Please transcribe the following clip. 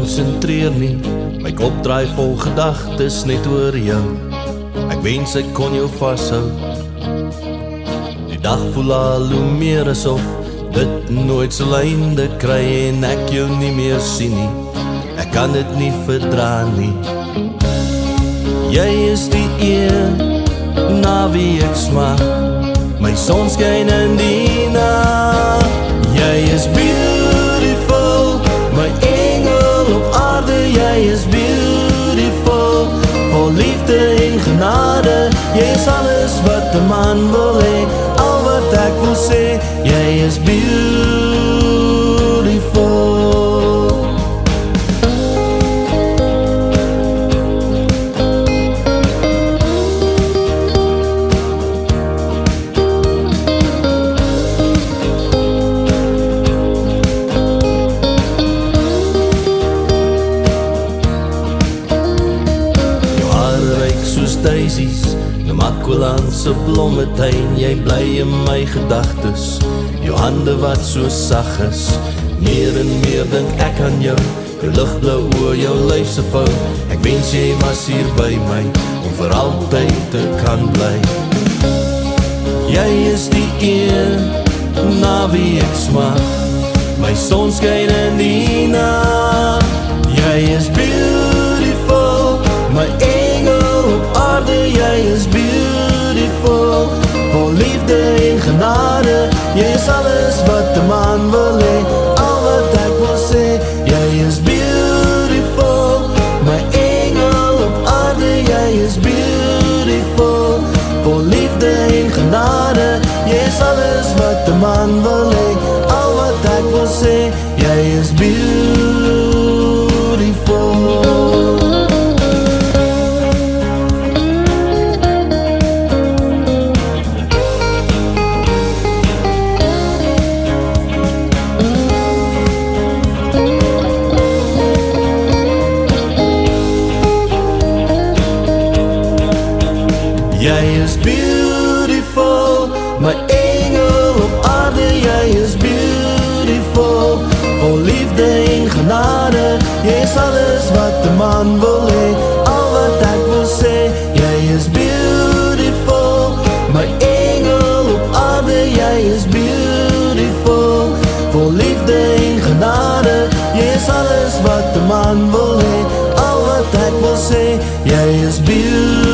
konsentreer nie. My kop draai vol gedagtes net oor jou. Ek wens ek kon jou vashou. Die dag voel al hoe meer asof dit nooit sal einde kry en ek jou nie meer sien nie. Ek kan dit nie verdra nie. Jy is die een na wie ek smaak, my son skyn in die nag. Jy is beautiful, my engel op aarde. Jy is beautiful, vol liefde en genade. Jy is alles wat 'n man wil hê, al wat ek wil sê. Jy is beautiful. Daisies, Namaqualandse blommetuin. Jy bly in my gedagtes, jou hande wat so sag is. Meer en meer dink ek aan jou, jou ligblou oor jou lyf se vou. Ek wens jy was hier by my, om vir altyd te kan bly. Jy is die een na wie ek smaak, my son skyn in die nag. Jy is beautiful, my engel op aarde. Jy is beautiful, vol liefde en genade. Jy is alles wat 'n man wil hê, al wat ek wil sê. Jy is beautiful, my engel op aarde. Jy is beautiful, vol liefde en genade. Jy is alles wat 'n man wil hê, al wat ek wil sê. Jy is beautiful. Jy is beautiful, my engel op aarde. Jy is beautiful, vol liefde en genade. Jy is alles wat 'n man wil hê, al wat ek wil sê. Jy is beautiful, my engel op aarde. Jy is beautiful, vol liefde en genade. Jy is alles wat 'n man wil hê, al wat ek wil sê. Jy is beautiful.